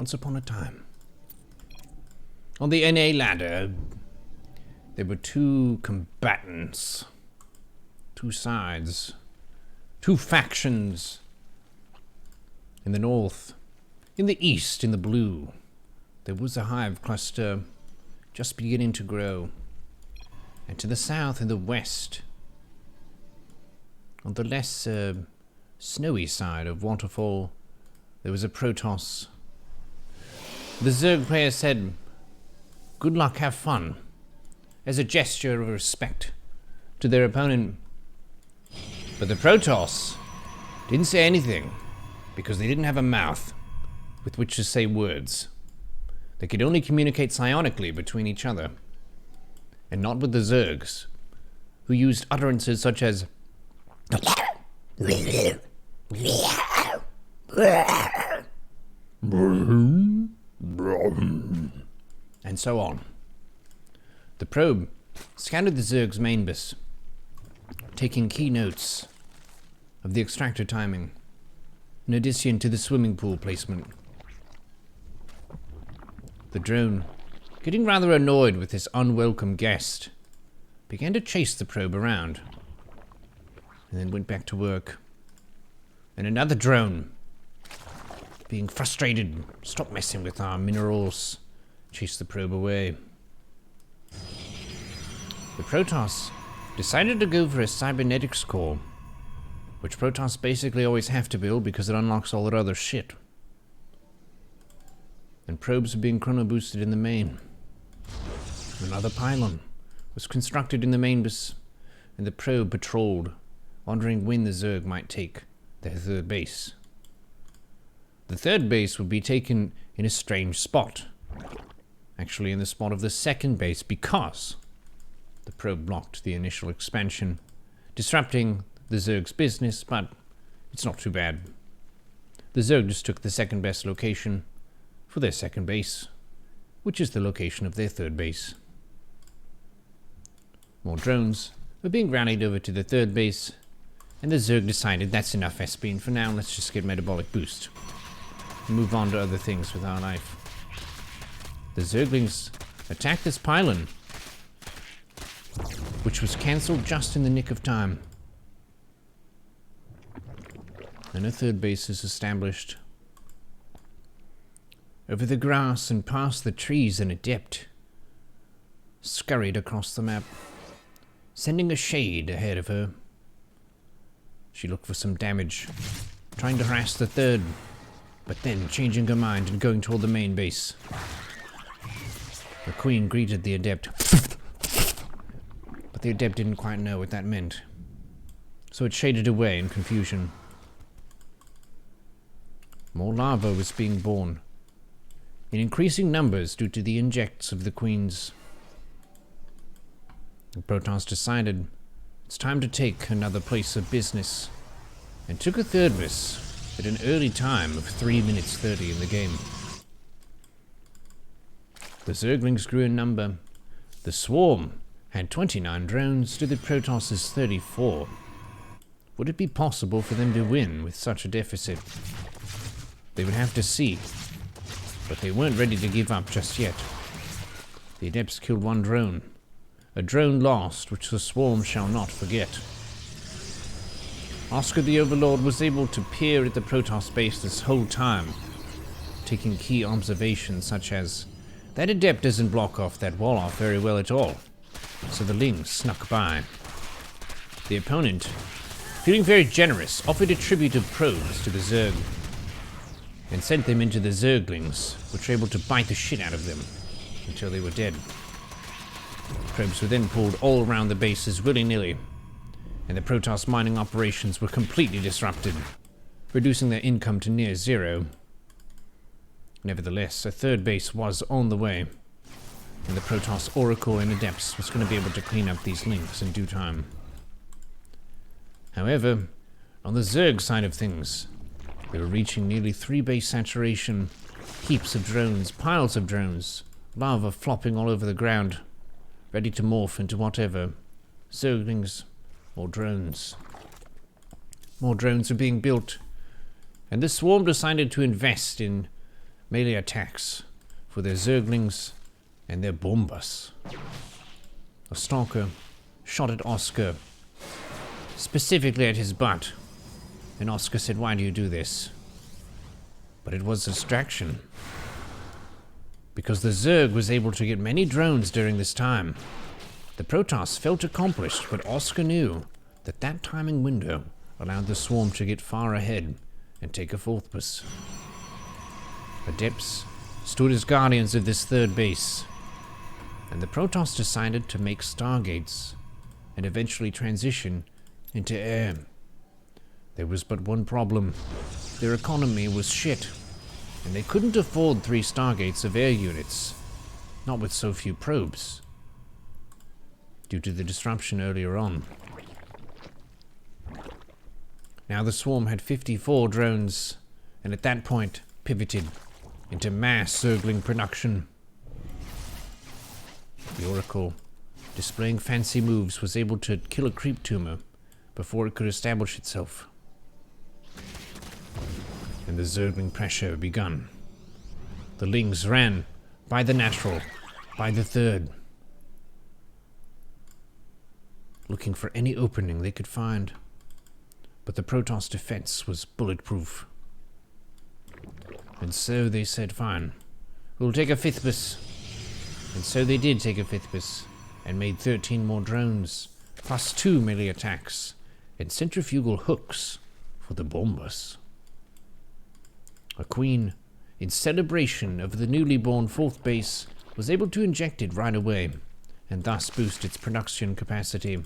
Once upon a time, on the NA ladder, there were two combatants, two sides, two factions. In the north, in the east, in the blue, there was a hive cluster just beginning to grow. And to the south, in the west, on the less snowy side of Waterfall, there was a Protoss. The Zerg player said, "Good luck, have fun," as a gesture of respect to their opponent. But the Protoss didn't say anything, because they didn't have a mouth with which to say words. They could only communicate psionically between each other, and not with the Zergs, who used utterances such as and so on. The probe scanned the Zerg's main base, taking key notes of the extractor timing, in addition to the swimming pool placement. The drone, getting rather annoyed with this unwelcome guest, began to chase the probe around, and then went back to work. And another drone, being frustrated, "Stop messing with our minerals," chased the probe away. The Protoss decided to go for a cybernetics core, which Protoss basically always have to build because it unlocks all that other shit. And probes are being chrono boosted in the main. Another pylon was constructed in the main base, and the probe patrolled, wondering when the Zerg might take their third base. The third base would be taken in a strange spot. Actually in the spot of the second base, because the probe blocked the initial expansion, disrupting the Zerg's business, but it's not too bad. The Zerg just took the second best location for their second base, which is the location of their third base. More drones were being rallied over to the third base, and the Zerg decided that's enough SPing for now, let's just get metabolic boost and move on to other things with our life. The Zerglings attacked this pylon, which was cancelled just in the nick of time. And a third base is established. Over the grass and past the trees, an adept scurried across the map, sending a shade ahead of her. She looked for some damage, trying to harass the third, but then changing her mind and going toward the main base. The Queen greeted the adept, but the adept didn't quite know what that meant, so it shaded away in confusion. More lava was being born, in increasing numbers due to the injects of the Queens. The Protoss decided it's time to take another place of business, and took a third base at an early time of 3 minutes 30 in the game. The Zerglings grew in number. The Swarm had 29 drones to the Protoss's 34. Would it be possible for them to win with such a deficit? They would have to see, but they weren't ready to give up just yet. The Adepts killed one drone. A drone lost, which the Swarm shall not forget. Oscar the Overlord was able to peer at the Protoss base this whole time, taking key observations such as, that Adept doesn't block off that wall off very well at all, so the Ling snuck by. The opponent, feeling very generous, offered a tribute of probes to the Zerg, and sent them into the Zerglings, which were able to bite the shit out of them until they were dead. Probes were then pulled all around the bases willy-nilly, and the Protoss mining operations were completely disrupted, reducing their income to near zero. Nevertheless, a third base was on the way, and the Protoss Oracle and Adepts was going to be able to clean up these links in due time. However, on the Zerg side of things, they were reaching nearly 3 base saturation, heaps of drones, piles of drones, lava flopping all over the ground, ready to morph into whatever, Zerglings or drones. More drones were being built, and the Swarm decided to invest in melee attacks for their Zerglings and their bombas. A stalker shot at Oscar, specifically at his butt, and Oscar said, "Why do you do this?" But it was a distraction, because the Zerg was able to get many drones during this time. The Protoss felt accomplished, but Oscar knew that that timing window allowed the swarm to get far ahead and take a fourth base. Adepts stood as guardians of this third base, and the Protoss decided to make stargates and eventually transition into air. There was but one problem. Their economy was shit, and they couldn't afford 3 stargates of air units, not with so few probes, due to the disruption earlier on. Now the swarm had 54 drones, and at that point pivoted into mass Zergling production. The Oracle, displaying fancy moves, was able to kill a creep tumor before it could establish itself. And the Zergling pressure begun. The Lings ran by the natural, by the third, looking for any opening they could find. But the Protoss defense was bulletproof. And so they said, "Fine, we'll take a 5th base." And so they did take a 5th base, and made 13 more drones, plus 2 melee attacks, and centrifugal hooks for the bombers. A queen, in celebration of the newly born 4th base, was able to inject it right away, and thus boost its production capacity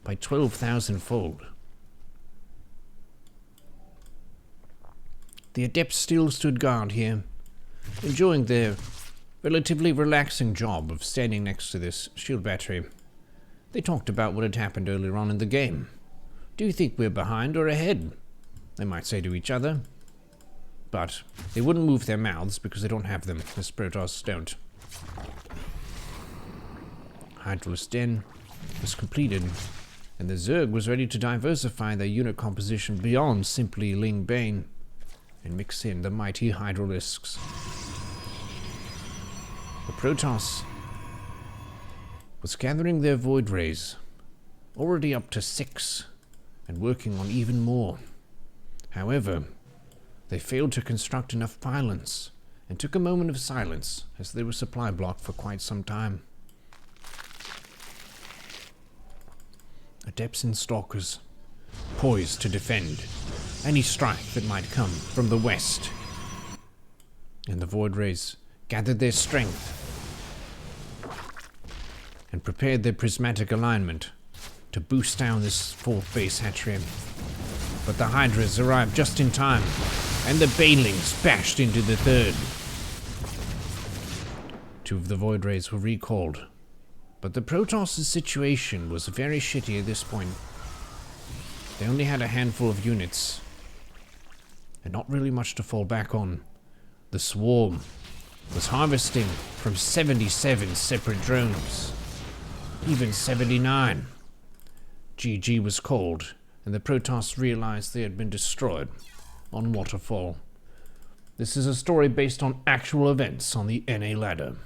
by 12,000-fold. The Adepts still stood guard here, enjoying their relatively relaxing job of standing next to this shield battery. They talked about what had happened earlier on in the game. "Do you think we're behind or ahead?" they might say to each other. But they wouldn't move their mouths because they don't have them, as Protoss don't. Hydralis Den was completed, and the Zerg was ready to diversify their unit composition beyond simply Ling Bane and mix in the mighty Hydralisks. The Protoss was gathering their Void Rays, already up to 6, and working on even more. However, they failed to construct enough pylons, and took a moment of silence as they were supply blocked for quite some time. Adepts and Stalkers, poised to defend any strike that might come from the west. And the Void Rays gathered their strength and prepared their prismatic alignment to boost down this 4th base hatchery. But the Hydras arrived just in time, and the Banelings bashed into the 3rd. 2 of the Void Rays were recalled, but the Protoss' situation was very shitty at this point. They only had a handful of units, and not really much to fall back on. The swarm was harvesting from 77 separate drones, even 79. GG was called, and the Protoss realized they had been destroyed on Waterfall. This is a story based on actual events on the NA ladder.